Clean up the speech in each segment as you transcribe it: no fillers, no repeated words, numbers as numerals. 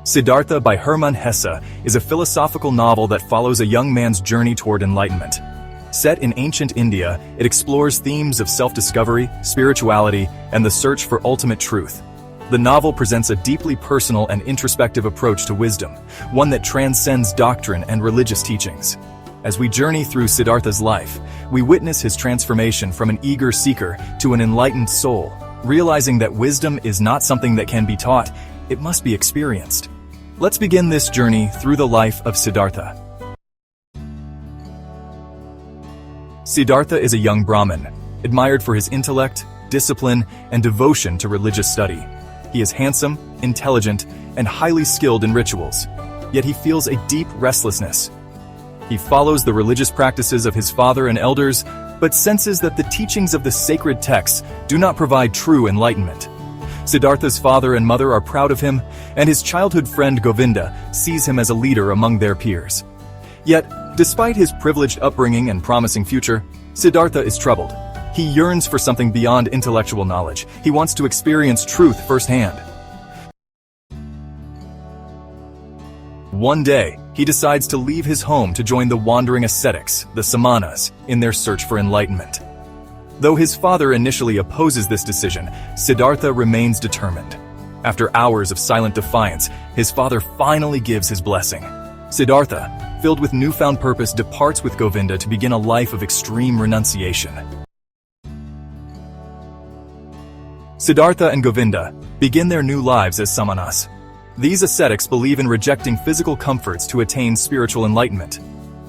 Siddhartha by Hermann Hesse is a philosophical novel that follows a young man's journey toward enlightenment. Set in ancient India, it explores themes of self-discovery, spirituality, and the search for ultimate truth. The novel presents a deeply personal and introspective approach to wisdom, one that transcends doctrine and religious teachings. As we journey through Siddhartha's life, we witness his transformation from an eager seeker to an enlightened soul, realizing that wisdom is not something that can be taught, it must be experienced. Let's begin this journey through the life of Siddhartha. Siddhartha is a young Brahmin, admired for his intellect, discipline, and devotion to religious study. He is handsome, intelligent, and highly skilled in rituals, yet he feels a deep restlessness. He follows the religious practices of his father and elders, but senses that the teachings of the sacred texts do not provide true enlightenment. Siddhartha's father and mother are proud of him, and his childhood friend Govinda sees him as a leader among their peers. Yet, despite his privileged upbringing and promising future, Siddhartha is troubled. He yearns for something beyond intellectual knowledge. He wants to experience truth firsthand. One day, he decides to leave his home to join the wandering ascetics, the samanas, in their search for enlightenment. Though his father initially opposes this decision, Siddhartha remains determined. After hours of silent defiance, his father finally gives his blessing. Siddhartha, filled with newfound purpose, departs with Govinda to begin a life of extreme renunciation. Siddhartha and Govinda begin their new lives as samanas. These ascetics believe in rejecting physical comforts to attain spiritual enlightenment.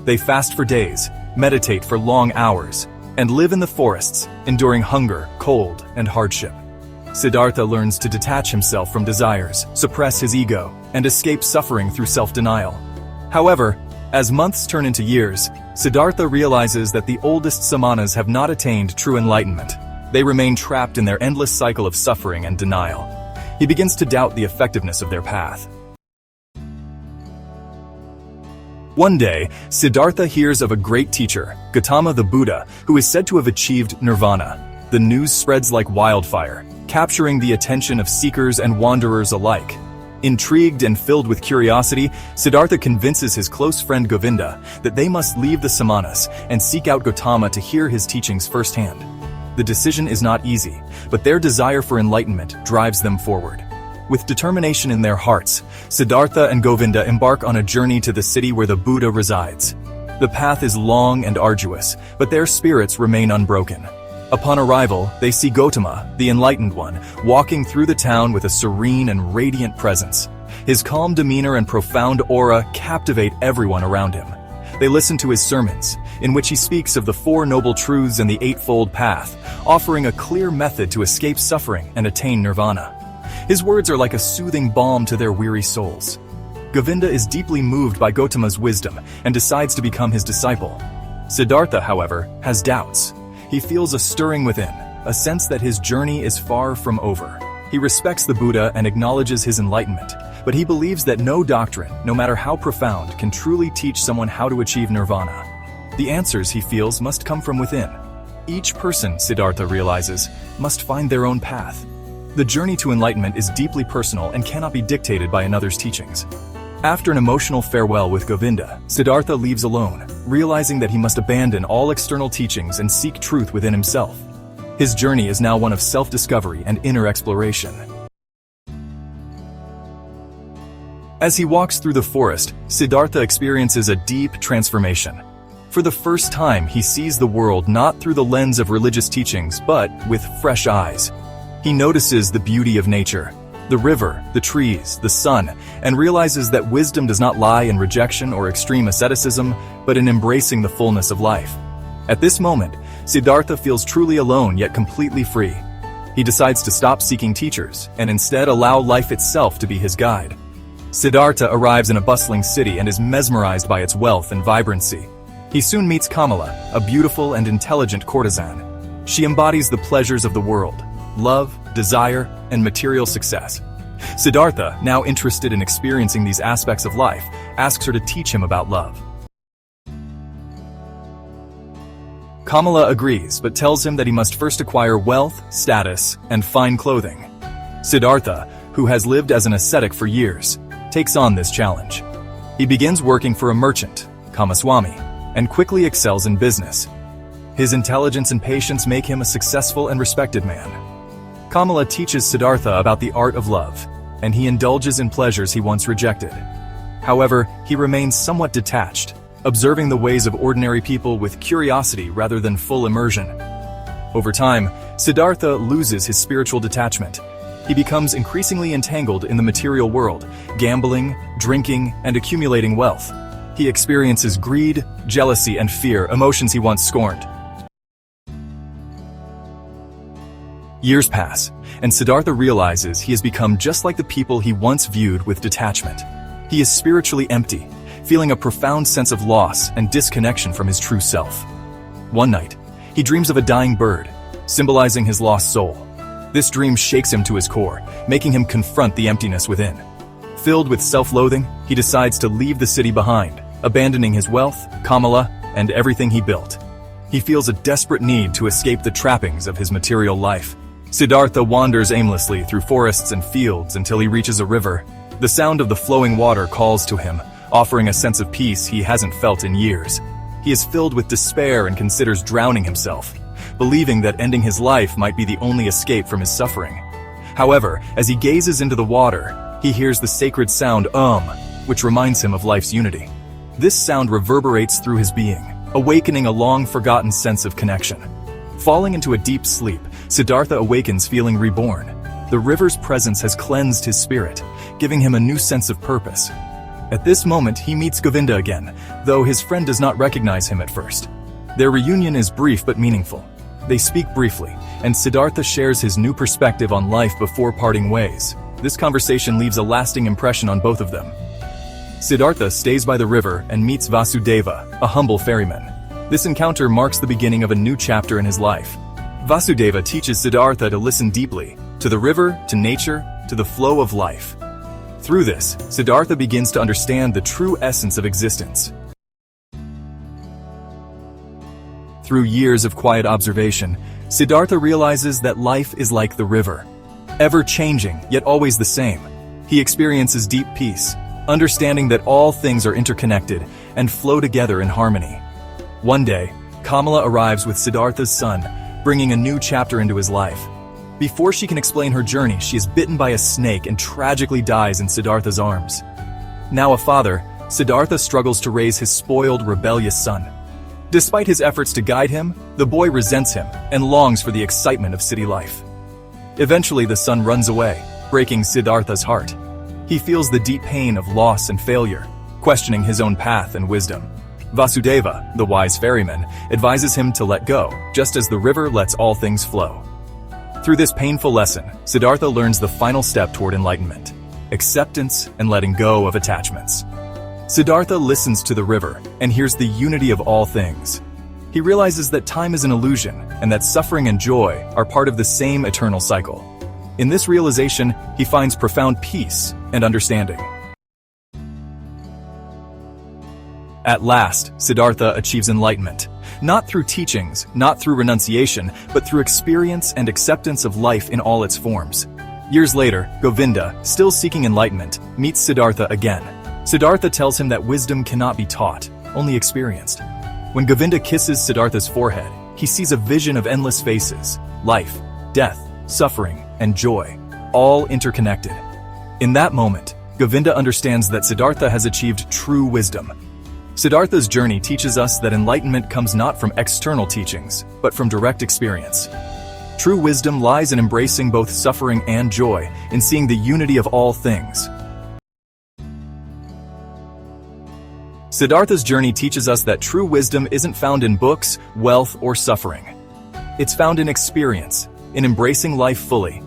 They fast for days, meditate for long hours, and live in the forests, enduring hunger, cold, and hardship. Siddhartha learns to detach himself from desires, suppress his ego, and escape suffering through self-denial. However, as months turn into years, Siddhartha realizes that the oldest samanas have not attained true enlightenment. They remain trapped in their endless cycle of suffering and denial. He begins to doubt the effectiveness of their path. One day, Siddhartha hears of a great teacher, Gautama the Buddha, who is said to have achieved nirvana. The news spreads like wildfire, capturing the attention of seekers and wanderers alike. Intrigued and filled with curiosity, Siddhartha convinces his close friend Govinda that they must leave the samanas and seek out Gautama to hear his teachings firsthand. The decision is not easy, but their desire for enlightenment drives them forward. With determination in their hearts, Siddhartha and Govinda embark on a journey to the city where the Buddha resides. The path is long and arduous, but their spirits remain unbroken. Upon arrival, they see Gautama, the enlightened one, walking through the town with a serene and radiant presence. His calm demeanor and profound aura captivate everyone around him. They listen to his sermons, in which he speaks of the Four Noble Truths and the Eightfold Path, offering a clear method to escape suffering and attain nirvana. His words are like a soothing balm to their weary souls. Govinda is deeply moved by Gautama's wisdom and decides to become his disciple. Siddhartha, however, has doubts. He feels a stirring within, a sense that his journey is far from over. He respects the Buddha and acknowledges his enlightenment, but he believes that no doctrine, no matter how profound, can truly teach someone how to achieve nirvana. The answers, he feels, must come from within. Each person, Siddhartha realizes, must find their own path. The journey to enlightenment is deeply personal and cannot be dictated by another's teachings. After an emotional farewell with Govinda, Siddhartha leaves alone, realizing that he must abandon all external teachings and seek truth within himself. His journey is now one of self-discovery and inner exploration. As he walks through the forest, Siddhartha experiences a deep transformation. For the first time, he sees the world not through the lens of religious teachings, but with fresh eyes. He notices the beauty of nature, the river, the trees, the sun, and realizes that wisdom does not lie in rejection or extreme asceticism, but in embracing the fullness of life. At this moment, Siddhartha feels truly alone yet completely free. He decides to stop seeking teachers and instead allow life itself to be his guide. Siddhartha arrives in a bustling city and is mesmerized by its wealth and vibrancy. He soon meets Kamala, a beautiful and intelligent courtesan. She embodies the pleasures of the world: love, desire, and material success. Siddhartha, now interested in experiencing these aspects of life, asks her to teach him about love. Kamala agrees, but tells him that he must first acquire wealth, status, and fine clothing. Siddhartha, who has lived as an ascetic for years, takes on this challenge. He begins working for a merchant, Kamaswami, and quickly excels in business. His intelligence and patience make him a successful and respected man. Kamala teaches Siddhartha about the art of love, and he indulges in pleasures he once rejected. However, he remains somewhat detached, observing the ways of ordinary people with curiosity rather than full immersion. Over time, Siddhartha loses his spiritual detachment. He becomes increasingly entangled in the material world, gambling, drinking, and accumulating wealth. He experiences greed, jealousy, and fear, emotions he once scorned. Years pass, and Siddhartha realizes he has become just like the people he once viewed with detachment. He is spiritually empty, feeling a profound sense of loss and disconnection from his true self. One night, he dreams of a dying bird, symbolizing his lost soul. This dream shakes him to his core, making him confront the emptiness within. Filled with self-loathing, he decides to leave the city behind, abandoning his wealth, Kamala, and everything he built. He feels a desperate need to escape the trappings of his material life. Siddhartha wanders aimlessly through forests and fields until he reaches a river. The sound of the flowing water calls to him, offering a sense of peace he hasn't felt in years. He is filled with despair and considers drowning himself, believing that ending his life might be the only escape from his suffering. However, as he gazes into the water, he hears the sacred sound which reminds him of life's unity. This sound reverberates through his being, awakening a long-forgotten sense of connection. Falling into a deep sleep, Siddhartha awakens feeling reborn. The river's presence has cleansed his spirit, giving him a new sense of purpose. At this moment, he meets Govinda again, though his friend does not recognize him at first. Their reunion is brief but meaningful. They speak briefly, and Siddhartha shares his new perspective on life before parting ways. This conversation leaves a lasting impression on both of them. Siddhartha stays by the river and meets Vasudeva, a humble ferryman. This encounter marks the beginning of a new chapter in his life. Vasudeva teaches Siddhartha to listen deeply, to the river, to nature, to the flow of life. Through this, Siddhartha begins to understand the true essence of existence. Through years of quiet observation, Siddhartha realizes that life is like the river, ever-changing, yet always the same. He experiences deep peace, understanding that all things are interconnected and flow together in harmony. One day, Kamala arrives with Siddhartha's son, bringing a new chapter into his life. Before she can explain her journey, she is bitten by a snake and tragically dies in Siddhartha's arms. Now a father, Siddhartha struggles to raise his spoiled, rebellious son. Despite his efforts to guide him, the boy resents him and longs for the excitement of city life. Eventually, the son runs away, breaking Siddhartha's heart. He feels the deep pain of loss and failure, questioning his own path and wisdom. Vasudeva, the wise ferryman, advises him to let go, just as the river lets all things flow. Through this painful lesson, Siddhartha learns the final step toward enlightenment: acceptance and letting go of attachments. Siddhartha listens to the river and hears the unity of all things. He realizes that time is an illusion and that suffering and joy are part of the same eternal cycle. In this realization, he finds profound peace and understanding. At last, Siddhartha achieves enlightenment, not through teachings, not through renunciation, but through experience and acceptance of life in all its forms. Years later, Govinda, still seeking enlightenment, meets Siddhartha again. Siddhartha tells him that wisdom cannot be taught, only experienced. When Govinda kisses Siddhartha's forehead, he sees a vision of endless faces, life, death, suffering, and joy, all interconnected. In that moment, Govinda understands that Siddhartha has achieved true wisdom. Siddhartha's journey teaches us that enlightenment comes not from external teachings, but from direct experience. True wisdom lies in embracing both suffering and joy, in seeing the unity of all things. Siddhartha's journey teaches us that true wisdom isn't found in books, wealth, or suffering. It's found in experience, in embracing life fully.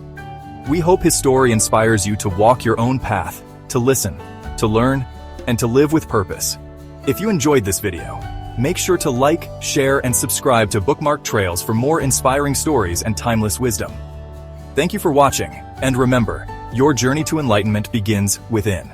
We hope his story inspires you to walk your own path, to listen, to learn, and to live with purpose. If you enjoyed this video, make sure to like, share, and subscribe to Bookmark Trails for more inspiring stories and timeless wisdom. Thank you for watching, and remember, your journey to enlightenment begins within.